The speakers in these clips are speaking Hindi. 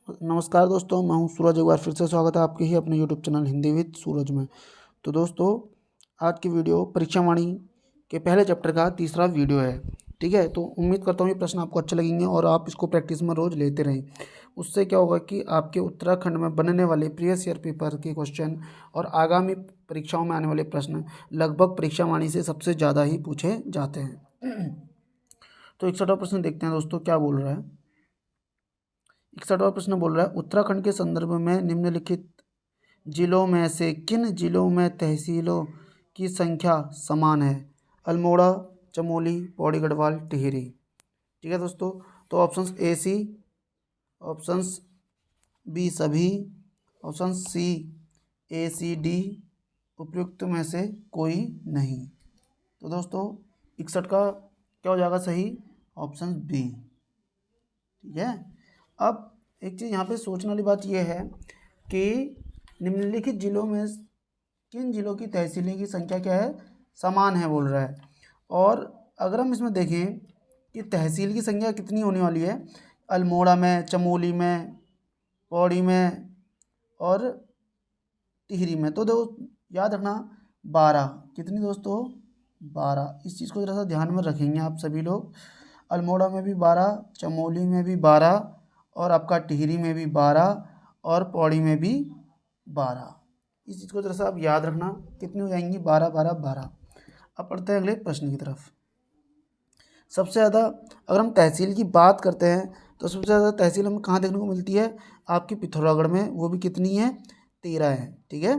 नमस्कार दोस्तों, मैं हूं सूरज। एक बार फिर से स्वागत है आपके ही अपने यूट्यूब चैनल हिंदी विद सूरज में। तो दोस्तों, आज की वीडियो परीक्षा वाणी के पहले चैप्टर का तीसरा वीडियो है। ठीक है, तो उम्मीद करता हूँ ये प्रश्न आपको अच्छे लगेंगे और आप इसको प्रैक्टिस में रोज़ लेते रहें। उससे क्या होगा कि आपके उत्तराखंड में बनने वाले प्रीवियस ईयर पेपर के क्वेश्चन और आगामी परीक्षाओं में आने वाले प्रश्न लगभग परीक्षा वाणी से सबसे ज़्यादा ही पूछे जाते हैं। तो 61वां प्रश्न देखते हैं दोस्तों, क्या बोल रहा है। 61वां प्रश्न बोल रहा है, उत्तराखंड के संदर्भ में निम्नलिखित जिलों में से किन जिलों में तहसीलों की संख्या समान है। अल्मोड़ा, चमोली, पौड़ी गढ़वाल, टिहरी। ठीक है दोस्तों, तो options A C, options B सभी, option C A C D, उपयुक्त में से कोई नहीं। तो दोस्तों 61 का क्या हो जाएगा सही, ऑप्शन बी। ठीक है, अब एक चीज़ यहाँ पे सोचने वाली बात यह है कि निम्नलिखित जिलों में किन जिलों की तहसीलें की संख्या क्या है, समान है बोल रहा है। और अगर हम इसमें देखें कि तहसील की संख्या कितनी होने वाली है, अल्मोड़ा में, चमोली में, पौड़ी में और टिहरी में, तो देखो याद रखना 12। कितनी दोस्तों, 12। इस चीज़ को ज़रा सा ध्यान में रखेंगे आप सभी लोग। अल्मोड़ा में भी 12, चमोली में भी 12 और आपका टिहरी में भी 12 और पौड़ी में भी 12। इस चीज़ को ज़रा सा आप याद रखना, कितनी हो जाएंगी, 12 12 12। अब पढ़ते हैं अगले प्रश्न की तरफ। सबसे ज़्यादा अगर हम तहसील की बात करते हैं तो सबसे ज़्यादा तहसील हमें कहाँ देखने को मिलती है, आपकी पिथौरागढ़ में। वो भी कितनी है, 13 है। ठीक है,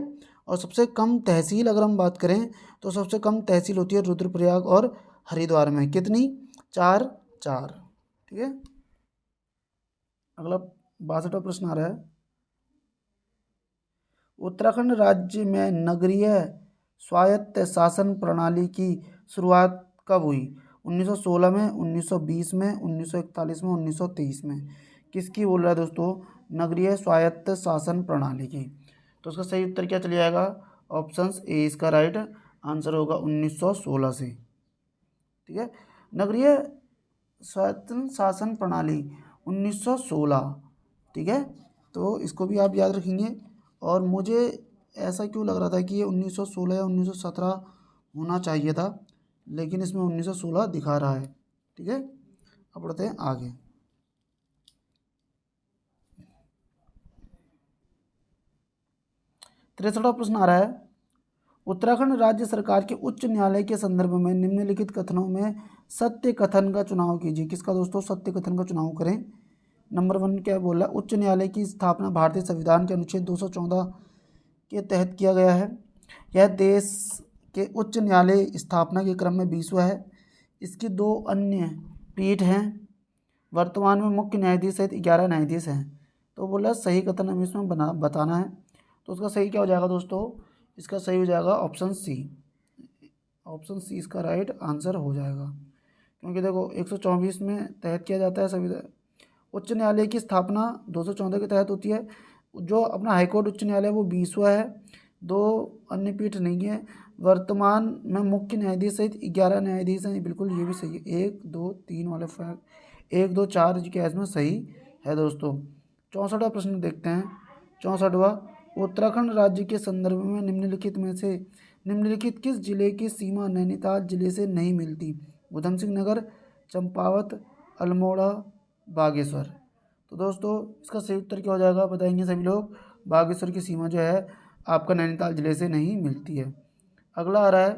और सबसे कम तहसील अगर हम बात करें तो सबसे कम तहसील होती है रुद्रप्रयाग और हरिद्वार में। कितनी, 4 4। ठीक है, अगला 62वां प्रश्न आ रहा है, उत्तराखंड राज्य में नगरीय स्वायत्त शासन प्रणाली की शुरुआत कब हुई। 1916 में, 1920 में, 1941 में, 1923 में। किसकी बोल रहा है दोस्तों, नगरीय स्वायत्त शासन प्रणाली की। तो उसका सही उत्तर क्या चले जाएगा, ऑप्शन ए इसका राइट आंसर होगा 1916 से। ठीक है, नगरीय स्वायत्त शासन प्रणाली 1916। ठीक है, तो इसको भी आप याद रखेंगे। और मुझे ऐसा क्यों लग रहा था कि ये 1916 या 1917 होना चाहिए था, लेकिन इसमें 1916 दिखा रहा है। ठीक है, अब बढ़ते हैं आगे। 63वां प्रश्न आ रहा है, उत्तराखंड राज्य सरकार के उच्च न्यायालय के संदर्भ में निम्नलिखित कथनों में सत्य कथन का चुनाव कीजिए। किसका दोस्तों, सत्य कथन का चुनाव करें। नंबर 1 क्या बोल रहा है, उच्च न्यायालय की स्थापना भारतीय संविधान के अनुच्छेद 214 के तहत किया गया है। यह देश के उच्च न्यायालय स्थापना के क्रम में 20वां है। इसकी 2 अन्य पीठ हैं। वर्तमान में मुख्य न्यायाधीश सहित 11 न्यायाधीश हैं। तो बोला सही कथन हमें इसमें बताना है। तो उसका सही क्या हो जाएगा दोस्तों, इसका सही हो जाएगा ऑप्शन सी। ऑप्शन सी इसका राइट आंसर हो जाएगा, क्योंकि देखो 124 में तहत किया जाता है संविधान। उच्च न्यायालय की स्थापना 214 के तहत होती है। जो अपना हाईकोर्ट उच्च न्यायालय वो 20वां है, 2 अन्य पीठ नहीं है। वर्तमान में मुख्य न्यायाधीश सहित 11 न्यायाधीश हैं, बिल्कुल ये भी सही है। 1 2 3 वाले फैक्ट 1 2 4 जी के इसमें सही है दोस्तों। 64वां प्रश्न देखते हैं। 64वां, उत्तराखंड राज्य के संदर्भ में निम्नलिखित किस जिले की सीमा नैनीताल जिले से नहीं मिलती। उधम सिंह नगर, चंपावत, अल्मोड़ा, बागेश्वर। तो दोस्तों इसका सही उत्तर क्या हो जाएगा, बताएंगे सभी लोग। बागेश्वर की सीमा जो है आपका नैनीताल जिले से नहीं मिलती है। अगला आ रहा है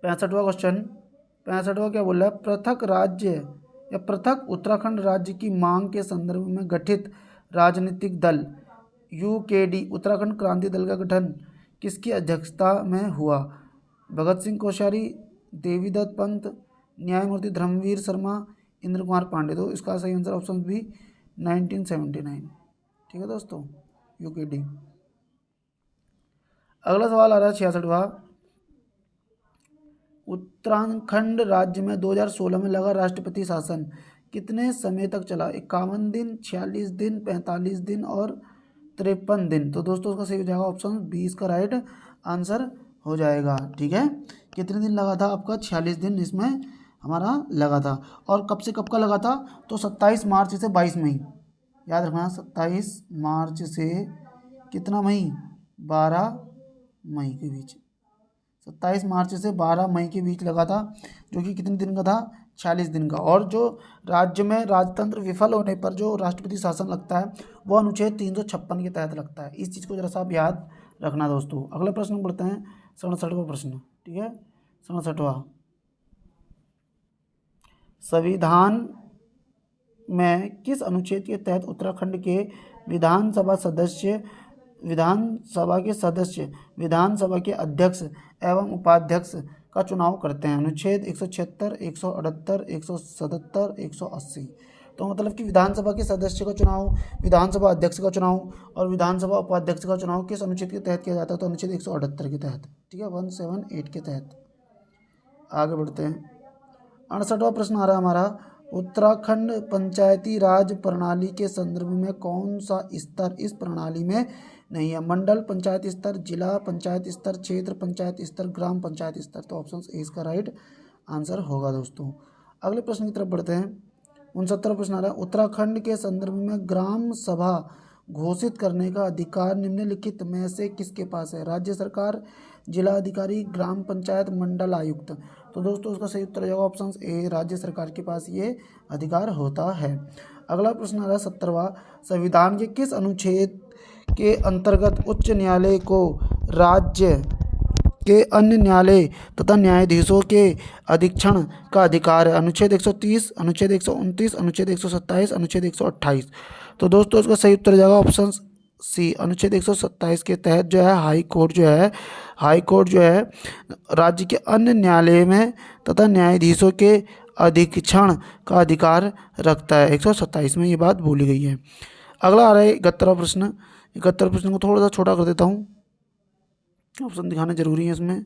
65वां क्वेश्चन। 65वां क्या बोल रहा है, पृथक राज्य या पृथक उत्तराखंड राज्य की मांग के संदर्भ में गठित राजनीतिक दल यूकेडी उत्तराखंड क्रांति दल का गठन किसकी अध्यक्षता में हुआ। भगत सिंह कोश्यारी, देवीदत्त पंत, न्यायमूर्ति धर्मवीर शर्मा, इंद्र कुमार पांडे। तो इसका सही आंसर ऑप्शन बी 1979। ठीक है दोस्तों, यूकेडी। अगला सवाल आ रहा है 66वां, उत्तराखंड राज्य में 2016 में लगा राष्ट्रपति शासन कितने समय तक चला। 51 दिन, 46 दिन, 45 दिन और 53 दिन। तो दोस्तों उसका सही हो जाएगा ऑप्शन बी इसका राइट आंसर हो जाएगा। ठीक है, कितने दिन लगा था आपका, 46 दिन इसमें हमारा लगा था। और कब से कब का लगा था, तो 27 मार्च से 22 मई, याद रखना 27 मार्च से कितना मई, 12 मई के बीच, 27 मार्च से 12 मई के बीच लगा था, जो कि कितने दिन का था, 46 दिन का। और जो राज्य में राजतंत्र विफल होने पर जो राष्ट्रपति शासन लगता है वो अनुच्छेद 356 के तहत लगता है। इस चीज़ को जरा सा आप याद रखना दोस्तों। अगले प्रश्न पढ़ते हैं, 67वां प्रश्न, ठीक है, 67वां। संविधान में किस अनुच्छेद के तहत उत्तराखंड के विधानसभा विधानसभा के अध्यक्ष एवं उपाध्यक्ष का चुनाव करते हैं? अनुच्छेद 176, 178, 177, 180। तो मतलब कि विधानसभा के सदस्य का चुनाव, विधानसभा अध्यक्ष का चुनाव और विधानसभा उपाध्यक्ष का चुनाव किस अनुच्छेद के तहत किया जाता है? तो अनुच्छेद 178 के तहत, ठीक है, 178 के तहत। आगे बढ़ते हैं, 68वां प्रश्न आ रहा है हमारा, उत्तराखंड पंचायती राज प्रणाली के संदर्भ में कौन सा स्तर इस प्रणाली में नहीं है? मंडल पंचायत स्तर, जिला पंचायत स्तर, क्षेत्र पंचायत स्तर, ग्राम पंचायत स्तर। तो ऑप्शन ए इसका राइट आंसर होगा दोस्तों। अगले प्रश्न की तरफ बढ़ते हैं, 69वां प्रश्न आ रहा है, उत्तराखंड के संदर्भ में ग्राम सभा घोषित करने का अधिकार निम्नलिखित में से किसके पास है? राज्य सरकार, जिला अधिकारी, ग्राम पंचायत, मंडल आयुक्त। तो दोस्तों उसका सही उत्तर हो जाएगा ऑप्शन ए, राज्य सरकार के पास ये अधिकार होता है। अगला प्रश्न आ रहा है 70वां, संविधान के किस अनुच्छेद के अंतर्गत उच्च न्यायालय को राज्य के अन्य न्यायालय तथा न्यायाधीशों के अधीक्षण का अधिकार है? अनुच्छेद 130, अनुच्छेद 129, अनुच्छेद 127, अनुच्छेद 128। तो दोस्तों इसका सही उत्तर हो जाएगा ऑप्शन सी, अनुच्छेद 127 के तहत जो है हाई कोर्ट जो है राज्य के अन्य न्यायालय में तथा न्यायाधीशों के अधीक्षण का अधिकार रखता है। 127 में ये बात बोली गई है। अगला आ रहा है 71वां प्रश्न। 71 प्रश्न को थोड़ा सा छोटा कर देता हूँ, ऑप्शन दिखाने जरूरी है इसमें।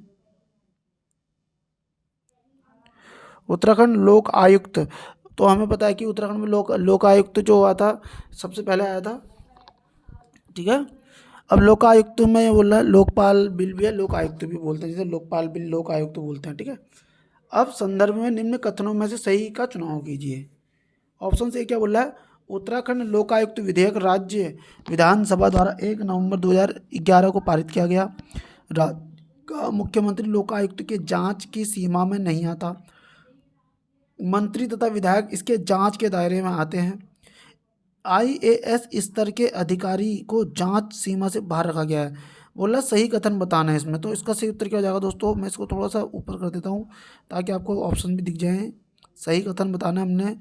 उत्तराखंड लोक आयुक्त, तो हमें पता है कि उत्तराखंड में लोक आयुक्त जो हुआ था सबसे पहले आया था, ठीक है। अब लोक आयुक्त में बोल रहा है, लोकपाल बिल भी है, लोक आयुक्त भी बोलते हैं, जैसे लोकपाल बिल लोक आयुक्त बोलते हैं, ठीक है। अब संदर्भ में निम्न कथनों में से सही का चुनाव कीजिए। ऑप्शन से क्या बोल रहा है, उत्तराखंड लोकायुक्त विधेयक राज्य विधानसभा द्वारा 1 नवंबर 2011 को पारित किया गया। राज्य का मुख्यमंत्री लोकायुक्त के जांच की सीमा में नहीं आता, मंत्री तथा विधायक इसके जांच के दायरे में आते हैं। IAS स्तर के अधिकारी को जांच सीमा से बाहर रखा गया है। बोला सही कथन बताना है इसमें, तो इसका सही उत्तर क्या हो जाएगा दोस्तों, मैं इसको थोड़ा सा ऊपर कर देता हूँ ताकि आपको ऑप्शन भी दिख जाएँ। सही कथन बताना है हमने,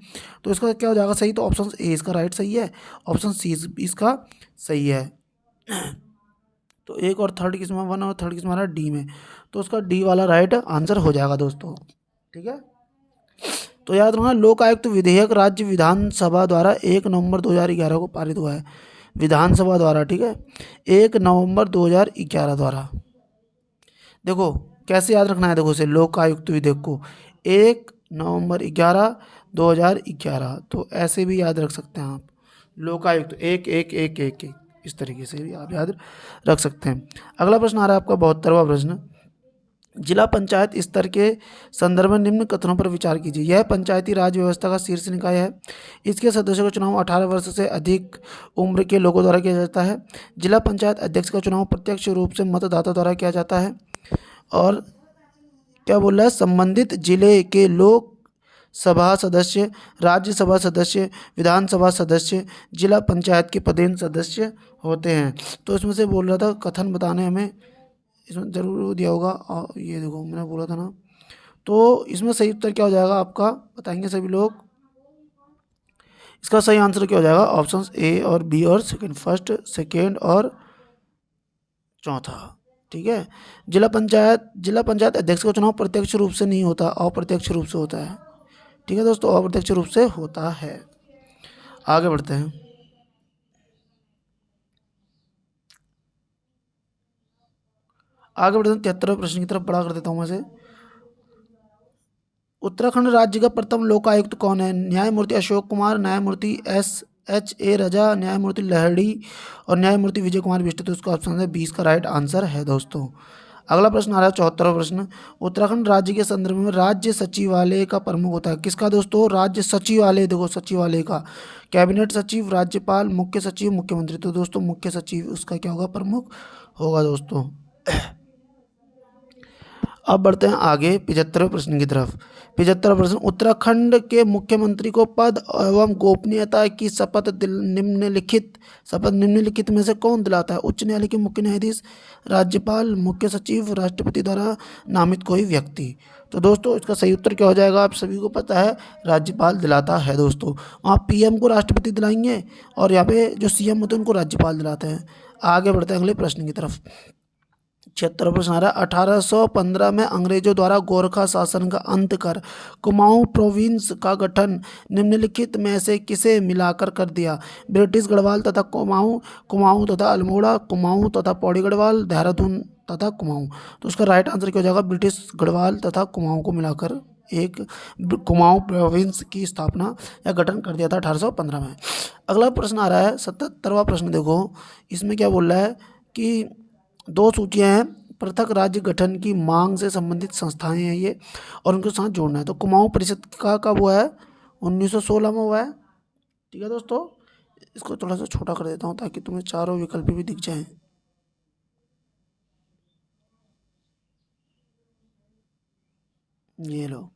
तो इसका क्या हो जाएगा सही, तो ऑप्शन ए इसका राइट सही है, ऑप्शन सी इसका सही है। तो एक और थर्ड किस में, 1 और थर्ड किस में आ रहा है, डी में, तो उसका डी वाला राइट आंसर हो जाएगा दोस्तों, ठीक है। तो याद रखना, लोक आयुक्त विधेयक राज्य विधानसभा द्वारा 1 नवंबर 2011 को पारित हुआ है, विधानसभा द्वारा, ठीक है, 1 नवंबर 2011 द्वारा। देखो कैसे याद रखना है, देखो इसे लोक आयुक्त विधेयक को 1 नवंबर 2011, तो ऐसे भी याद रख सकते हैं आप, लोकायुक्त 1 इस तरीके से भी आप याद रख सकते हैं। अगला प्रश्न आ रहा है आपका 72वां प्रश्न, जिला पंचायत स्तर के संदर्भ में निम्न कथनों पर विचार कीजिए। यह पंचायती राज व्यवस्था का शीर्ष निकाय है, इसके सदस्यों का चुनाव 18 वर्ष से अधिक उम्र के लोगों द्वारा किया जाता है। जिला पंचायत अध्यक्ष का चुनाव प्रत्यक्ष रूप से मतदाता द्वारा किया जाता है। और क्या बोल रहा है, संबंधित जिले के लोक सभा सदस्य, राज्यसभा सदस्य, विधानसभा सदस्य जिला पंचायत के पदेन सदस्य होते हैं। तो इसमें से बोल रहा था कथन बताने हमें इसमें जरूर दिया होगा, और ये देखो मैंने बोला था ना, तो इसमें सही उत्तर क्या हो जाएगा आपका, बताएंगे सभी लोग। इसका सही आंसर क्या हो जाएगा, ऑप्शन ए और बी और सेकंड, फर्स्ट सेकंड और चौथा, ठीक है। जिला पंचायत अध्यक्ष का चुनाव प्रत्यक्ष रूप से नहीं होता, अप्रत्यक्ष रूप से होता है, ठीक है दोस्तों, अप्रत्यक्ष रूप से होता है। आगे बढ़ते हैं, आगे बढ़ते हैं 73वें प्रश्न की तरफ बढ़ा कर देता हूं मैं से। उत्तराखंड राज्य का प्रथम लोकायुक्त कौन है? न्यायमूर्ति अशोक कुमार, न्यायमूर्ति SHA रजा, न्यायमूर्ति लहड़ी और न्यायमूर्ति विजय कुमार बिष्ट। तो इसका ऑप्शन है 20 का राइट आंसर है दोस्तों। अगला प्रश्न आ रहा है 74वां प्रश्न। उत्तराखंड राज्य के संदर्भ में राज्य सचिवालय का प्रमुख होता है किसका दोस्तों? राज्य सचिवालय, देखो सचिवालय का कैबिनेट सचिव, राज्यपाल, मुख्य सचिव, मुख्यमंत्री। तो दोस्तों मुख्य सचिव उसका क्या होगा? प्रमुख होगा दोस्तों। अब बढ़ते हैं आगे 75वें प्रश्न की तरफ। 75वां प्रश्न, उत्तराखंड के मुख्यमंत्री को पद एवं गोपनीयता की शपथ निम्नलिखित में से कौन दिलाता है? उच्च न्यायालय के मुख्य न्यायाधीश, राज्यपाल, मुख्य सचिव, राष्ट्रपति द्वारा नामित कोई व्यक्ति। तो दोस्तों इसका सही उत्तर क्या हो जाएगा? आप सभी को पता है, राज्यपाल दिलाता है दोस्तों। वहाँ पीएम को राष्ट्रपति दिलाएंगे और यहाँ पे जो सीएम होते हैं उनको राज्यपाल दिलाते हैं। आगे बढ़ते हैं अगले प्रश्न की तरफ। 76वां प्रश्न आ रहा है, 1815 में अंग्रेजों द्वारा गोरखा शासन का अंत कर कुमाऊं प्रोविंस का गठन निम्नलिखित में से किसे मिलाकर कर दिया? ब्रिटिश गढ़वाल तथा कुमाऊं, कुमाऊं तथा अल्मोड़ा, कुमाऊं तथा पौड़ी गढ़वाल, देहरादून तथा कुमाऊं। तो उसका राइट आंसर क्या हो जाएगा? ब्रिटिश गढ़वाल तथा कुमाऊं को मिलाकर एक कुमाऊं प्रोविंस की स्थापना या गठन कर दिया था 1815 में। अगला प्रश्न आ रहा है 77वां प्रश्न। देखो इसमें क्या बोल रहा है कि दो सूचियां हैं, पृथक राज्य गठन की मांग से संबंधित संस्थाएं हैं ये, और उनके साथ जोड़ना है। तो कुमाऊं परिषद का कब हुआ है? 1916 में हुआ है। ठीक है दोस्तों, इसको थोड़ा सा छोटा कर देता हूँ ताकि तुम्हें चारों विकल्प भी दिख जाएं। ये लो,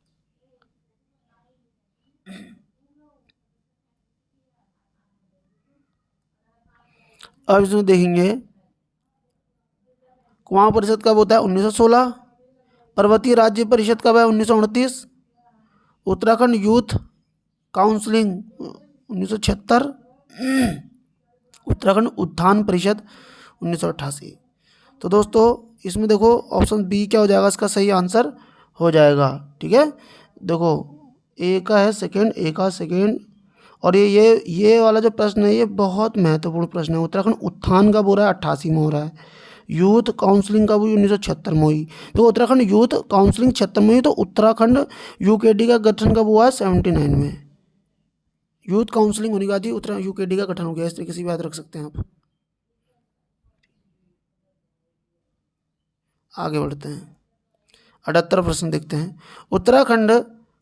अब इसमें देखेंगे कुमाऊं परिषद कब होता है? 1916। पर्वतीय राज्य परिषद कब है? 1929। Uttarakhand youth counselling 1976। उत्तराखंड उत्थान परिषद 1988। तो दोस्तों इसमें देखो ऑप्शन बी क्या हो जाएगा? इसका सही आंसर हो जाएगा। ठीक है, देखो ए का है सेकंड, ए का सेकंड, और ये वाला जो प्रश्न है ये बहुत महत्वपूर्ण प्रश्न है। उत्तराखंड उत्थान कब हो रहा है? 88 में हो रहा है। यूथ काउंसलिंग कब हुई? 1976 में हुई। तो उत्तराखंड यूथ काउंसलिंग 76 में हुई। तो उत्तराखंड यूकेडी का गठन कब हुआ है? 79 में। यूथ काउंसलिंग होने के बाद ही उत्तराखंड यूकेडी का गठन हो गया, इस तरीके से याद रख सकते हैं आप। आगे बढ़ते हैं, 78वां प्रश्न देखते हैं। उत्तराखंड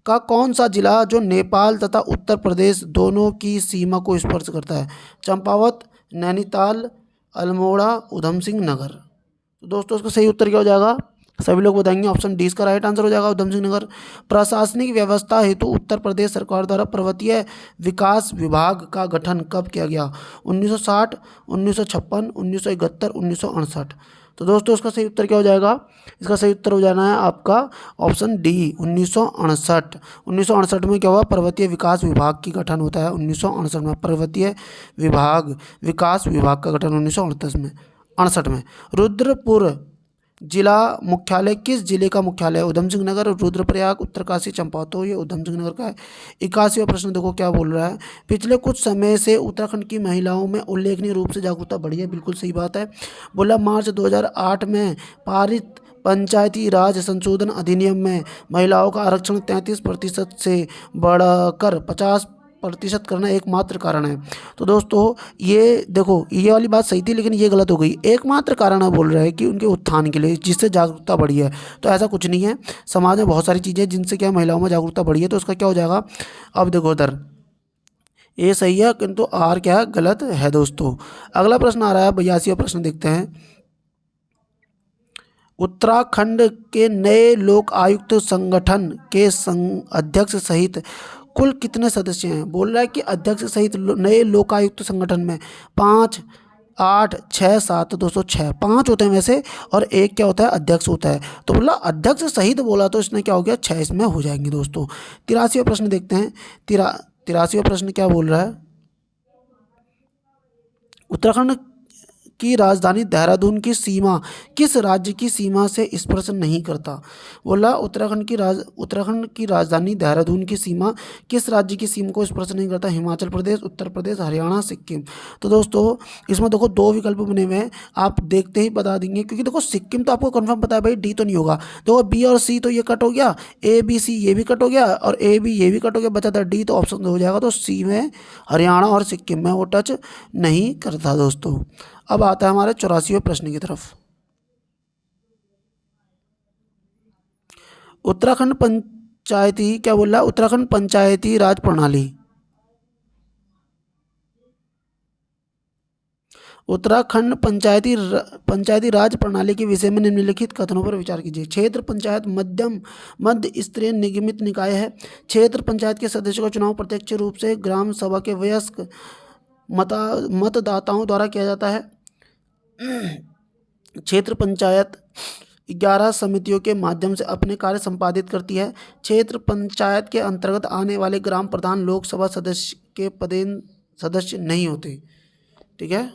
का कौन सा जिला जो नेपाल तथा उत्तर प्रदेश दोनों की सीमा को स्पर्श करता है? चंपावत, नैनीताल, अल्मोड़ा, उधम सिंह नगर। तो दोस्तों इसका सही उत्तर क्या हो जाएगा? सभी लोग बताएंगे ऑप्शन डी इसका राइट आंसर हो जाएगा, उधम सिंह नगर। प्रशासनिक व्यवस्था हेतु उत्तर प्रदेश सरकार द्वारा पर्वतीय विकास विभाग का गठन कब किया गया? 1960, 1956, 1971, 1968। तो दोस्तों इसका सही उत्तर क्या हो जाएगा? इसका सही उत्तर हो जाना है आपका ऑप्शन डी 1968। 1968 में क्या हुआ? पर्वतीय विकास विभाग की गठन होता है 1968 में। पर्वतीय विकास विभाग का गठन 1968 में, 68 में। रुद्रपुर जिला मुख्यालय किस जिले का मुख्यालय है? उधम सिंह नगर, रुद्रप्रयाग, उत्तरकाशी, चंपावत। तो ये उधम सिंह नगर का है। 81वां प्रश्न देखो क्या बोल रहा है। पिछले कुछ समय से उत्तराखंड की महिलाओं में उल्लेखनीय रूप से जागरूकता बढ़ी है। बिल्कुल सही बात है। बोला मार्च 2008 में पारित पंचायती राज संशोधन अधिनियम में महिलाओं का आरक्षण 33% से बढ़कर 50% करना एकमात्र कारण है। तो दोस्तों ये देखो ये वाली बात सही थी लेकिन ये गलत हो गई। एकमात्र कारण है बोल रहा है कि उनके उत्थान के लिए, जिससे जागरूकता बढ़ी है। तो ऐसा कुछ नहीं है, समाज में बहुत सारी चीज़ें जिनसे क्या महिलाओं में जागरूकता बढ़ी है। तो उसका क्या हो जाएगा? अब देखो उधर ये सही है किंतु आर क्या है? गलत है दोस्तों। अगला प्रश्न आ रहा है 82वां प्रश्न देखते हैं। उत्तराखंड के नए लोक आयुक्त संगठन के अध्यक्ष सहित कुल कितने सदस्य हैं? बोल रहा है कि अध्यक्ष सहित नए लोकायुक्त संगठन में 5, 8, 6, 7। तो दोस्तों 6, 5 होते हैं वैसे, और एक क्या होता है? अध्यक्ष होता है। तो बोला अध्यक्ष सहित बोला तो इसमें क्या हो गया? 6 इसमें हो जाएंगे दोस्तों। 83वां प्रश्न देखते हैं। 83वां प्रश्न क्या बोल रहा है? उत्तराखंड की राजधानी देहरादून की सीमा किस राज्य की सीमा से स्पर्श नहीं करता? बोला उत्तराखंड की राजधानी देहरादून की सीमा किस राज्य की सीमा को स्पर्श नहीं करता? हिमाचल प्रदेश, उत्तर प्रदेश, हरियाणा, सिक्किम। तो दोस्तों इसमें देखो 2 विकल्प बने हुए हैं, आप देखते ही बता देंगे क्योंकि देखो सिक्किम तो आपको कंफर्म पता है भाई, डी तो नहीं होगा। देखो बी और सी तो ये कट हो गया, ए बी सी ये भी कट हो गया, और ए बी ये भी कट हो गया, बचा था डी। तो ऑप्शन हो जाएगा। तो सी में हरियाणा और सिक्किम में वो टच नहीं करता दोस्तों। अब आता है हमारे 84वें प्रश्न की तरफ। उत्तराखंड पंचायती क्या बोल रहा है, उत्तराखंड पंचायती राज प्रणाली, उत्तराखंड पंचायती राज प्रणाली के विषय में निम्नलिखित कथनों पर विचार कीजिए। क्षेत्र पंचायत मध्य स्तरीय निगमित निकाय है। क्षेत्र पंचायत के सदस्यों का चुनाव प्रत्यक्ष रूप से ग्राम सभा के वयस्क मतदाताओं द्वारा किया जाता है। क्षेत्र पंचायत 11 समितियों के माध्यम से अपने कार्य संपादित करती है। क्षेत्र पंचायत के अंतर्गत आने वाले ग्राम प्रधान लोकसभा सदस्य के पदेन सदस्य नहीं होते। ठीक है,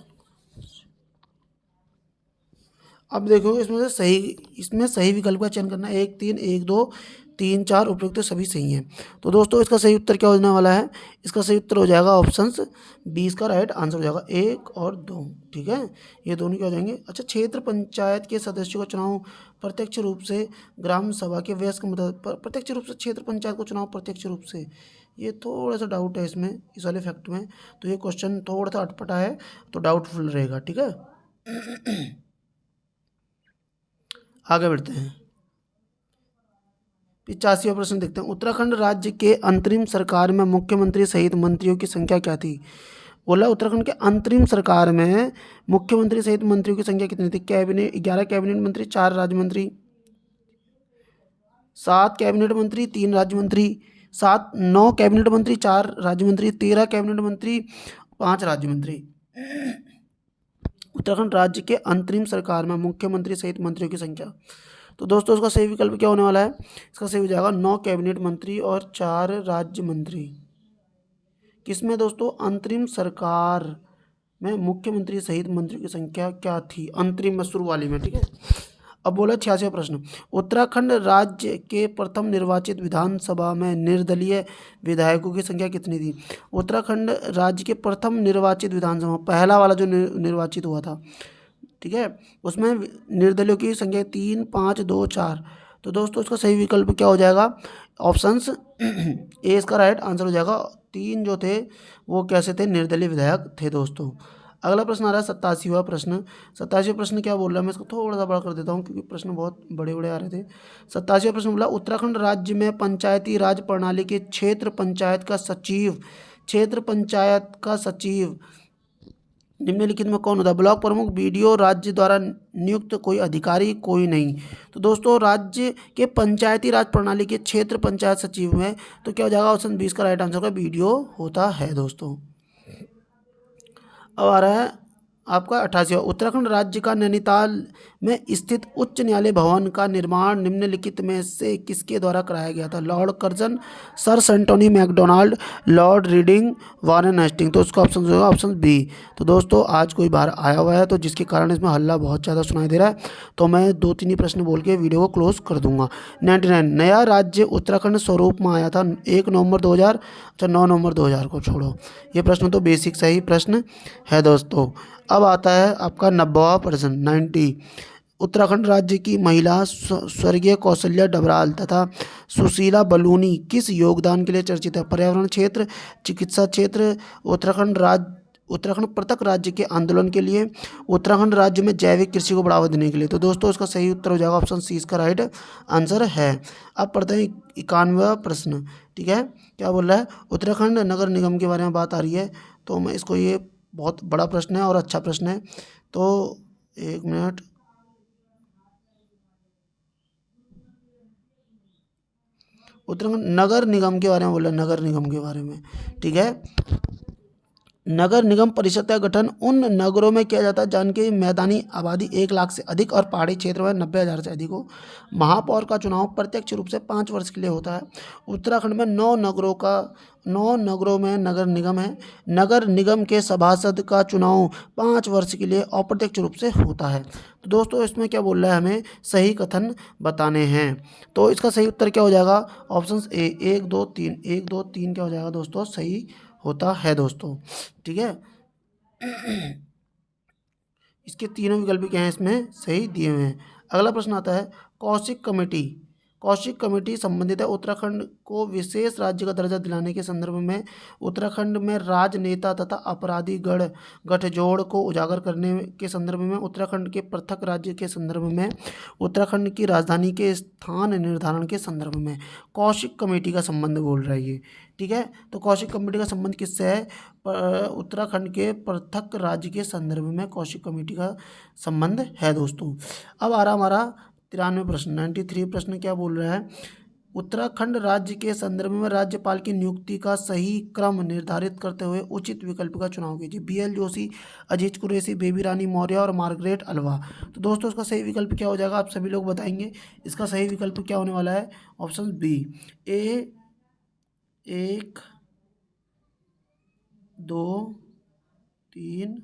अब देखो इसमें सही विकल्प का चयन करना है। 1 3 1 2 3 4 उपयुक्त तो सभी सही हैं। तो दोस्तों इसका सही उत्तर क्या होने वाला है, इसका सही उत्तर हो जाएगा ऑप्शन 20 का राइट आंसर हो जाएगा 1 और 2। ठीक है, ये दोनों क्या हो जाएंगे। अच्छा, क्षेत्र पंचायत के सदस्यों का चुनाव प्रत्यक्ष रूप से ग्राम सभा के वयस्क प्रत्यक्ष रूप से क्षेत्र पंचायत को चुनाव प्रत्यक्ष रूप से, ये थोड़ा सा डाउट है इसमें, इस वाले फैक्ट में, तो ये क्वेश्चन थोड़ा सा अटपटा है तो डाउटफुल रहेगा। ठीक है, आगे बढ़ते हैं। 85वां प्रश्न देखते हैं। उत्तराखंड राज्य के अंतरिम सरकार में मुख्यमंत्री सहित मंत्रियों की संख्या क्या थी। बोला उत्तराखंड के अंतरिम सरकार में मुख्यमंत्री सहित मंत्रियों की संख्या कितनी थी। कैबिनेट 11 कैबिनेट मंत्री, 4 राज्य मंत्री, 7 कैबिनेट मंत्री, 3 राज्य मंत्री, 9 कैबिनेट मंत्री, 4 राज्य मंत्री, 13 कैबिनेट मंत्री, 5 राज्य मंत्री। उत्तराखंड राज्य के अंतरिम सरकार में मुख्यमंत्री सहित मंत्रियों की संख्या, तो दोस्तों इसका सही विकल्प क्या होने वाला है, इसका सही हो जाएगा 9 कैबिनेट मंत्री और 4 राज्य मंत्री। किसमें दोस्तों, अंतरिम सरकार में मुख्यमंत्री सहित मंत्रियों की संख्या क्या थी, अंतरिम में, शुरू वाली में। ठीक है, अब बोला 86वां प्रश्न। उत्तराखंड राज्य के प्रथम निर्वाचित विधानसभा में निर्दलीय विधायकों की संख्या कितनी थी। उत्तराखंड राज्य के प्रथम निर्वाचित विधानसभा, पहला वाला जो निर्वाचित हुआ था, ठीक है, उसमें निर्दलीयों की संख्या 3 5 2 4। तो दोस्तों इसका सही विकल्प क्या हो जाएगा, ऑप्शंस ए इसका राइट आंसर हो जाएगा। 3 जो थे वो कैसे थे, निर्दलीय विधायक थे दोस्तों। अगला प्रश्न आ रहा है 87वां प्रश्न। 87वां प्रश्न क्या बोल रहा है, मैं इसको थोड़ा सा बड़ा कर देता हूँ क्योंकि प्रश्न बहुत बड़े बड़े आ रहे थे। 87वां प्रश्न बोला उत्तराखंड राज्य में पंचायती राज प्रणाली के क्षेत्र पंचायत का सचिव निम्नलिखित में कौन होता है। ब्लॉक प्रमुख, बीडीओ, राज्य द्वारा नियुक्त कोई अधिकारी, कोई नहीं। तो दोस्तों राज्य के पंचायती राज प्रणाली के क्षेत्र पंचायत सचिव में तो क्या हो जाएगा, ऑप्शन 20 का राइट आंसर का बीडीओ होता है दोस्तों। अब आ रहा है आपका 88वां। उत्तराखंड राज्य का नैनीताल में स्थित उच्च न्यायालय भवन का निर्माण निम्नलिखित में से किसके द्वारा कराया गया था। Lord Curzon, sir Antony MacDonald, Lord Reading, Warren Hastings. तो उसका ऑप्शन होगा ऑप्शन बी। तो दोस्तों आज कोई बाहर आया हुआ है तो जिसके कारण इसमें हल्ला बहुत ज़्यादा सुनाई दे रहा है, तो मैं 2-3 ही प्रश्न बोल के वीडियो को क्लोज कर दूंगा। 99 नया राज्य उत्तराखंड स्वरूप में आया था 1 नवंबर 2000। अच्छा 9 नवंबर 2000 को छोड़ो, ये प्रश्न तो बेसिक सही प्रश्न है दोस्तों। अब आता है आपका 90वां प्रश्न 90। उत्तराखंड राज्य की महिला स्वर्गीय कौशल्या डबराल तथा सुशीला बलूनी किस योगदान के लिए चर्चित है। पर्यावरण क्षेत्र, चिकित्सा क्षेत्र, उत्तराखंड पृथक राज्य के आंदोलन के लिए, उत्तराखंड राज्य में जैविक कृषि को बढ़ावा देने के लिए। तो दोस्तों इसका सही उत्तर हो जाएगा ऑप्शन सी इसका राइट आंसर है। अब पढ़ते हैं 91वां प्रश्न। ठीक है, क्या बोल रहा है, उत्तराखंड नगर निगम के बारे में बात आ रही है, तो मैं इसको, ये बहुत बड़ा प्रश्न है और अच्छा प्रश्न है, तो 1 मिनट, उत्तराखंड नगर निगम के बारे में बोल रहे हैं, नगर निगम के बारे में। ठीक है, नगर निगम परिषद का गठन उन नगरों में किया जाता है जिनकी मैदानी आबादी 1 लाख से अधिक और पहाड़ी क्षेत्र में 90,000 से अधिक हो। महापौर का चुनाव प्रत्यक्ष रूप से 5 वर्ष के लिए होता है। उत्तराखंड में 9 नगरों में नगर निगम है। नगर निगम के सभासद का चुनाव 5 वर्ष के लिए अप्रत्यक्ष रूप से होता है। तो दोस्तों इसमें क्या बोल रहा है, हमें सही कथन बताने हैं। तो इसका सही उत्तर क्या हो जाएगा, ऑप्शन ए 1 2 3 1 2 3 क्या हो जाएगा दोस्तों, सही होता है दोस्तों। ठीक है, इसके तीनों विकल्प क्या हैं, इसमें सही दिए हुए हैं। अगला प्रश्न आता है कौशिक कमेटी कौशिक कमेटी संबंधित है उत्तराखंड को विशेष राज्य का दर्जा दिलाने के संदर्भ में उत्तराखंड में राजनेता तथा अपराधी गठजोड़ को उजागर करने के संदर्भ में उत्तराखंड के पृथक राज्य के संदर्भ में उत्तराखंड की राजधानी के स्थान निर्धारण के संदर्भ में कौशिक कमेटी का संबंध बोल रहा है ये। ठीक है, तो कौशिक कमेटी का संबंध किससे है? उत्तराखंड के पृथक राज्य के संदर्भ में कौशिक कमेटी का संबंध है दोस्तों। अब आ रहा हमारा 93 प्रश्न। 93 प्रश्न क्या बोल रहा है? उत्तराखंड राज्य के संदर्भ में राज्यपाल की नियुक्ति का सही क्रम निर्धारित करते हुए उचित विकल्प का चुनाव कीजिए। BL जोशी, अजीत कुरैशी, बेबी रानी मौर्य और मार्गरेट अल्वा। तो दोस्तों इसका सही विकल्प क्या हो जाएगा? आप सभी लोग बताएंगे। इसका सही विकल्प क्या होने वाला है? ऑप्शन बी, ए 1 2 3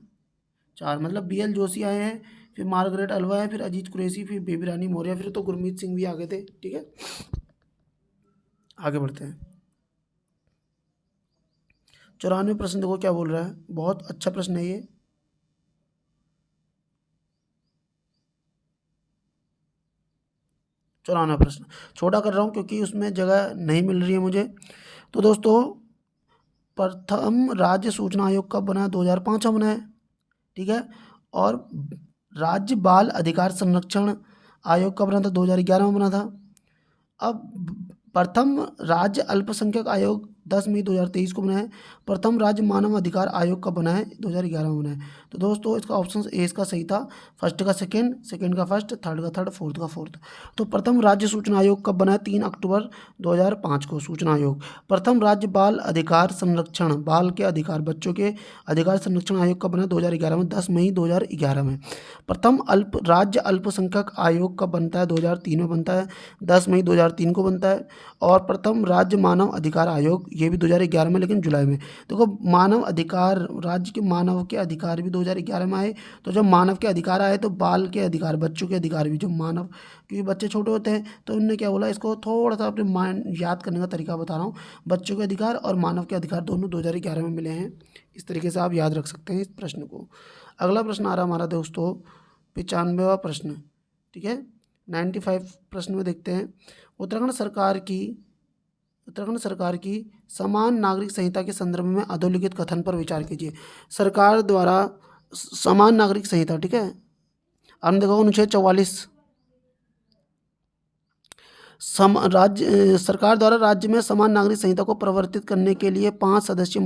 4, मतलब BL जोशी आए हैं, फिर मार्गरेट अल्वा है, फिर अजीत कुरैशी, फिर बेबी रानी मौर्य, फिर तो गुरमीत सिंह भी आ गए थे। ठीक है, आगे बढ़ते हैं। 94 प्रश्न देखो क्या बोल रहा है, बहुत अच्छा प्रश्न है ये। चौरानवे प्रश्न छोटा कर रहा हूँ क्योंकि उसमें जगह नहीं मिल रही है मुझे। तो दोस्तों प्रथम राज्य सूचना आयोग कब बना? 2005 में बना है। ठीक है, और राज्य बाल अधिकार संरक्षण आयोग कब बना था? 2011 में बना था। अब प्रथम राज्य अल्पसंख्यक आयोग 10 मई 2023 को बना है। प्रथम राज्य मानव अधिकार आयोग कब बना है? 2011 में बना है। तो दोस्तों इसका ऑप्शन ए इसका सही था, फर्स्ट का सेकंड, सेकंड का फर्स्ट, थर्ड का थर्ड, फोर्थ का फोर्थ। तो प्रथम राज्य सूचना आयोग कब बना है? 3 अक्टूबर 2005 को सूचना आयोग। प्रथम राज्य बाल अधिकार संरक्षण, बाल के अधिकार, बच्चों के अधिकार संरक्षण आयोग कब बना? 2011 में, 10 मई 2011 में। प्रथम राज्य अल्पसंख्यक आयोग कब बनता है? 2003 में बनता है, 10 मई 2003 को बनता है। और प्रथम राज्य मानव अधिकार आयोग ये भी 2011 में, लेकिन जुलाई में। देखो मानव अधिकार, राज्य के मानव के अधिकार भी 2011 में आए। तो जब मानव के अधिकार आए तो बाल के अधिकार, बच्चों के अधिकार भी, जो मानव, क्योंकि बच्चे छोटे होते हैं तो उनने क्या बोला, इसको थोड़ा सा अपने माइंड याद करने का तरीका बता रहा हूँ। बच्चों के अधिकार और मानव के अधिकार दोनों 2011 में मिले हैं। इस तरीके से आप याद रख सकते हैं इस प्रश्न को। अगला प्रश्न आ रहा हमारा दोस्तों 95वां प्रश्न। ठीक है, 95 प्रश्न में देखते हैं। उत्तराखंड सरकार की समान नागरिक संहिता के संदर्भ में अधोलिखित कथन पर विचार कीजिए। सरकार द्वारा समान नागरिक संहिता, ठीक है, हमने देखा अनुच्छेद 44, सरकार द्वारा राज्य में समान नागरिक संहिता को प्रवर्तित करने के लिए 5 सदस्यीय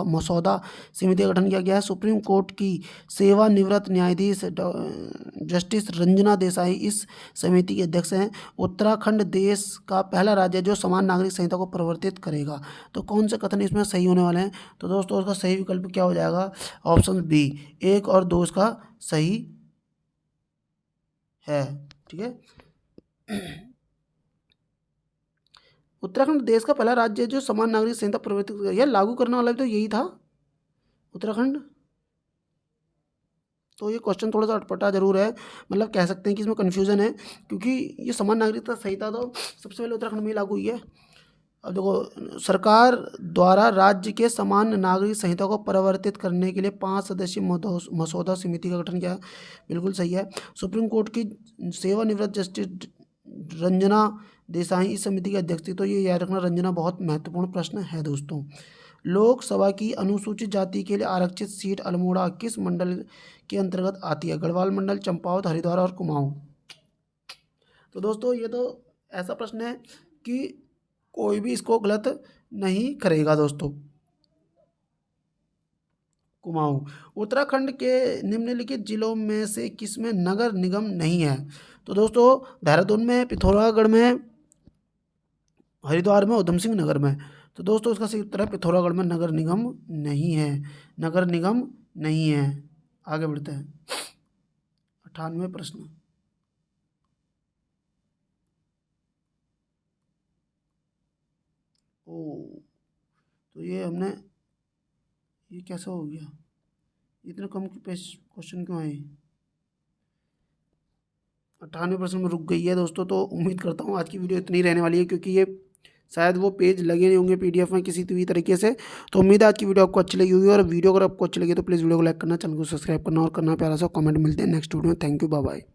मसौदा समिति का गठन किया गया है। सुप्रीम कोर्ट की सेवानिवृत्त न्यायाधीश जस्टिस रंजना देसाई इस समिति के अध्यक्ष हैं। उत्तराखंड देश का पहला राज्य है जो समान नागरिक संहिता को प्रवर्तित करेगा। तो कौन से कथन इसमें सही होने वाले हैं? तो दोस्तों उसका सही विकल्प क्या हो जाएगा? ऑप्शन बी, 1 और 2 इसका सही है। ठीक है, उत्तराखंड देश का पहला राज्य है जो समान नागरिक संहिता प्रवर्तित करेगा। यह लागू करने वाला भी तो यही था, उत्तराखंड। तो ये क्वेश्चन थोड़ा सा अटपटा जरूर है, मतलब कह सकते हैं कि इसमें कन्फ्यूजन है, क्योंकि ये समान नागरिकता संहिता तो सबसे पहले उत्तराखंड में ही लागू हुई है। अब देखो, सरकार द्वारा राज्य के समान नागरिक संहिता को परिवर्तित करने के लिए 5 सदस्यीय मसौदा समिति का गठन किया, बिल्कुल सही है। सुप्रीम कोर्ट की सेवानिवृत्त जस्टिस रंजना देसाई इस समिति के अध्यक्ष थी। तो ये याद रखना, रंजना बहुत महत्वपूर्ण प्रश्न है दोस्तों। लोकसभा की अनुसूचित जाति के लिए आरक्षित सीट अल्मोड़ा किस मंडल के अंतर्गत आती है? गढ़वाल मंडल, चंपावत, हरिद्वार और कुमाऊं। तो दोस्तों ये तो ऐसा प्रश्न है कि कोई भी इसको गलत नहीं करेगा दोस्तों। कुमाऊं। उत्तराखंड के निम्नलिखित जिलों में से किसमें नगर निगम नहीं है? तो दोस्तों देहरादून में, पिथौरागढ़ में, हरिद्वार में, उधम सिंह नगर में। तो दोस्तों इसका सही उत्तर है पिथौरागढ़ में नगर निगम नहीं है, नगर निगम नहीं है। आगे बढ़ते हैं। 98 प्रश्न। ओ, तो ये कैसा हो गया? इतने कम क्वेश्चन क्यों आए? 98% में रुक गई है दोस्तों। तो उम्मीद करता हूँ आज की वीडियो इतनी रहने वाली है, क्योंकि ये शायद वो पेज लगे नहीं होंगे PDF में किसी भी तरीके से। तो उम्मीद है आज की वीडियो आपको अच्छी लगी होगी, और वीडियो अगर आपको अच्छी लगी तो प्लीज़ वीडियो को लाइक करना, चैनल को सब्सक्राइब करना और करना प्यारा सा कमेंट। मिलते हैं नेक्स्ट वीडियो में। Thank you, bye bye.